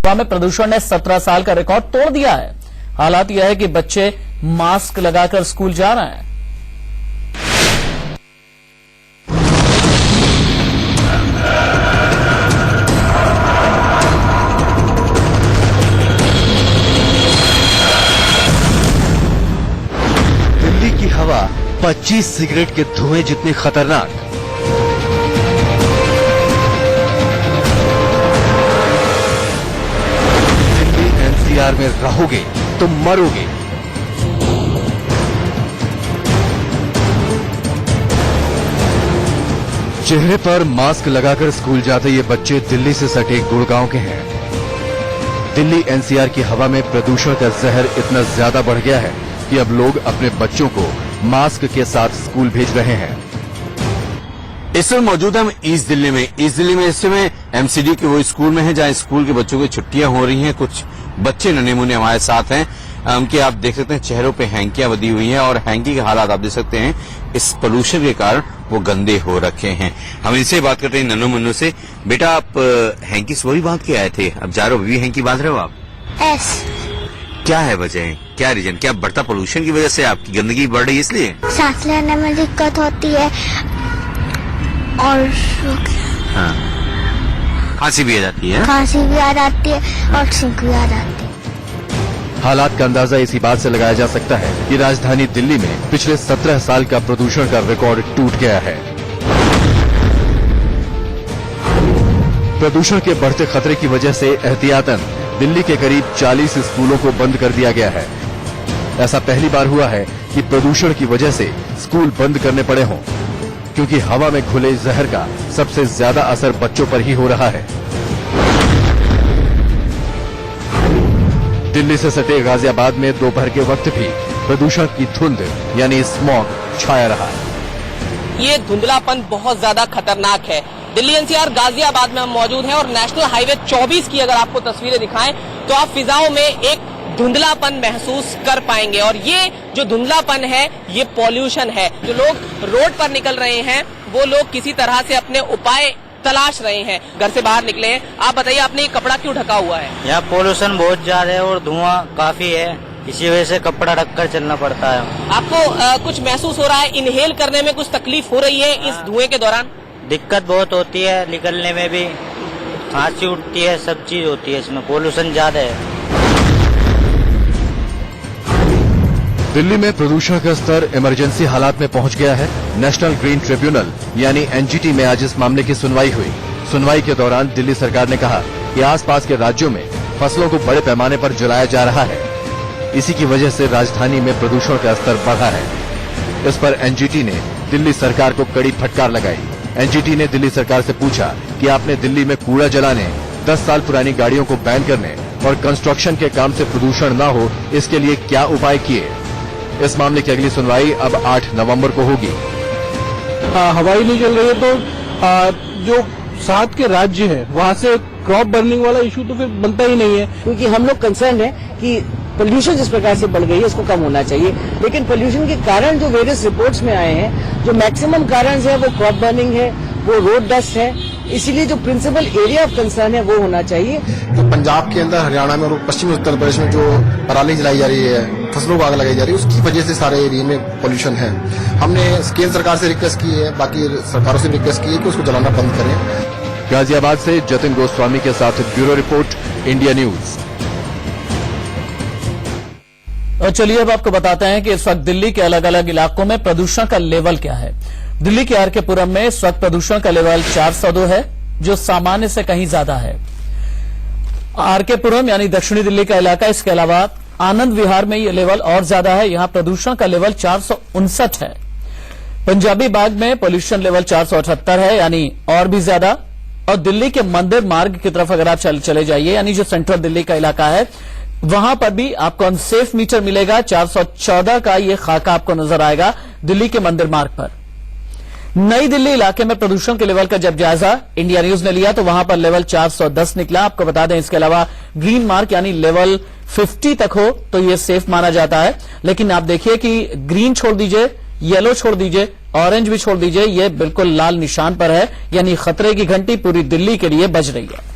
हवा में प्रदूषण ने 17 साल का रिकॉर्ड तोड़ दिया है। हालात यह है कि बच्चे मास्क लगाकर स्कूल जा रहे हैं। दिल्ली की हवा 25 सिगरेट के धुएं जितनी खतरनाक। दिल्ली एनसीआर में रहोगे तो मरोगे। चेहरे पर मास्क लगाकर स्कूल जाते ये बच्चे दिल्ली से सटे गुड़गांव के हैं। दिल्ली एनसीआर की हवा में प्रदूषण का जहर इतना ज्यादा बढ़ गया है कि अब लोग अपने बच्चों को मास्क के साथ स्कूल भेज रहे हैं। इस समय मौजूद हम ईस्ट दिल्ली में। ईस्ट दिल्ली में इस समय एमसीडी के वो स्कूल में है जहां स्कूल के बच्चों की छुट्टियां हो रही हैं। कुछ बच्चे नन्हे मुन्ने हमारे साथ हैं। उनके आप देख सकते हैं चेहरों पे हैंकियां बधी हुई हैं और हैंकी के हालात आप देख सकते हैं इस पोल्यूशन के कारण वो गंदे हो रखे हैं। हम इनसे बात करते हैं नन्नू मुन्नू से। बेटा आप हैंकी वही बांध के आए थे, अब जा रहे हो भी हैंकी बांध रहे हो आप? क्या है वजह, क्या रीजन, क्या बढ़ता पोल्यूशन की वजह से आपकी गंदगी बढ़ रही है इसलिए? सांस लेने में दिक्कत होती है और हाँ, खांसी भी आ जाती है। खांसी भी आ जाती है और छींक भी आ जाती है। हालात का अंदाजा इसी बात से लगाया जा सकता है कि राजधानी दिल्ली में पिछले 17 साल का प्रदूषण का रिकॉर्ड टूट गया है। प्रदूषण के बढ़ते खतरे की वजह से एहतियातन दिल्ली के करीब 40 स्कूलों को बंद कर दिया गया है। ऐसा पहली बार हुआ है कि प्रदूषण की वजह से स्कूल बंद करने पड़े हों, क्योंकि हवा में घुले जहर का सबसे ज्यादा असर बच्चों पर ही हो रहा है। दिल्ली से सटे गाजियाबाद में दोपहर के वक्त भी प्रदूषण की धुंध यानी स्मॉग छाया रहा। ये धुंधलापन बहुत ज्यादा खतरनाक है। दिल्ली एनसीआर गाजियाबाद में हम मौजूद हैं और नेशनल हाईवे 24 की अगर आपको तस्वीरें दिखाएं तो आप फिजाओं में एक धुंधलापन महसूस कर पाएंगे। और ये जो धुंधलापन है ये पॉल्यूशन है। जो लोग रोड पर निकल रहे हैं वो लोग किसी तरह से अपने उपाय तलाश रहे हैं। घर से बाहर निकले हैं, आप बताइए आपने ये कपड़ा क्यों ढका हुआ है? यहाँ पोल्यूशन बहुत ज्यादा है और धुआं काफी है, इसी वजह से कपड़ा ढककर चलना पड़ता है। आपको कुछ महसूस हो रहा है, इनहेल करने में कुछ तकलीफ हो रही है इस धुएं के दौरान? दिक्कत बहुत होती है, निकलने में भी खांसी उठती है, सब चीज होती है, इसमें पोल्यूशन ज्यादा है। दिल्ली में प्रदूषण का स्तर इमरजेंसी हालात में पहुंच गया है। नेशनल ग्रीन ट्रिब्यूनल यानी एनजीटी में आज इस मामले की सुनवाई हुई। सुनवाई के दौरान दिल्ली सरकार ने कहा कि आसपास के राज्यों में फसलों को बड़े पैमाने पर जलाया जा रहा है, इसी की वजह से राजधानी में प्रदूषण का स्तर बढ़ा है। इस पर एनजीटी ने दिल्ली सरकार को कड़ी फटकार लगाई। एनजीटी ने दिल्ली सरकार से पूछा कि आपने दिल्ली में कूड़ा जलाने, 10 साल पुरानी गाड़ियों को बैन करने और कंस्ट्रक्शन के काम से प्रदूषण न हो, इसके लिए क्या उपाय किए। इस मामले की अगली सुनवाई अब 8 नवंबर को होगी। हवाई नहीं चल रही है तो जो साथ के राज्य है वहाँ से क्रॉप बर्निंग वाला इशू तो फिर बनता ही नहीं है, क्योंकि हम लोग कंसर्न है कि पोल्यूशन जिस प्रकार से बढ़ गई है इसको कम होना चाहिए। लेकिन पोल्यूशन के कारण जो वेरियस रिपोर्ट्स में आए हैं, जो मैक्सिमम कारण है वो क्रॉप बर्निंग है, वो रोड डस्ट है। इसीलिए जो प्रिंसिपल एरिया ऑफ कंसर्न है वो होना चाहिए। तो पंजाब के अंदर, हरियाणा में और पश्चिमी उत्तर प्रदेश में जो पराली जलाई जा रही है, फसलों को आग लगाई जा रही है, उसकी वजह से सारे एरिया में पोल्यूशन है। हमने केंद्र सरकार से रिक्वेस्ट की है, बाकी सरकारों से रिक्वेस्ट की है कि उसको जलाना बंद करें। गाजियाबाद से जतिन गोस्वामी के साथ ब्यूरो रिपोर्ट, इंडिया न्यूज। और चलिए अब आपको बताते हैं कि इस वक्त दिल्ली के अलग अलग इलाकों में प्रदूषण का लेवल क्या है। दिल्ली के आरके पुरम में इस वक्त प्रदूषण का लेवल 402 है, जो सामान्य से कहीं ज्यादा है। आरके पुरम यानी दक्षिणी दिल्ली का इलाका, इसके अलावा आनंद विहार में यह लेवल और ज्यादा है, यहां प्रदूषण का लेवल 459 है। पंजाबी बाग में पोल्यूशन लेवल 478 है, यानी और भी ज्यादा। और दिल्ली के मंदिर मार्ग की तरफ अगर आप चले जाइए, यानी जो सेंट्रल दिल्ली का इलाका है, वहां पर भी आपको अनसेफ मीटर मिलेगा। 414 का ये खाका आपको नजर आएगा दिल्ली के मंदिर मार्ग पर। नई दिल्ली इलाके में प्रदूषण के लेवल का जब जायजा इंडिया न्यूज ने लिया तो वहां पर लेवल 410 निकला। आपको बता दें इसके अलावा ग्रीन मार्क यानी लेवल 50 तक हो तो ये सेफ माना जाता है। लेकिन आप देखिए कि ग्रीन छोड़ दीजिए, येलो छोड़ दीजिए, ऑरेंज भी छोड़ दीजिए, ये बिल्कुल लाल निशान पर है, यानी खतरे की घंटी पूरी दिल्ली के लिए बज रही है।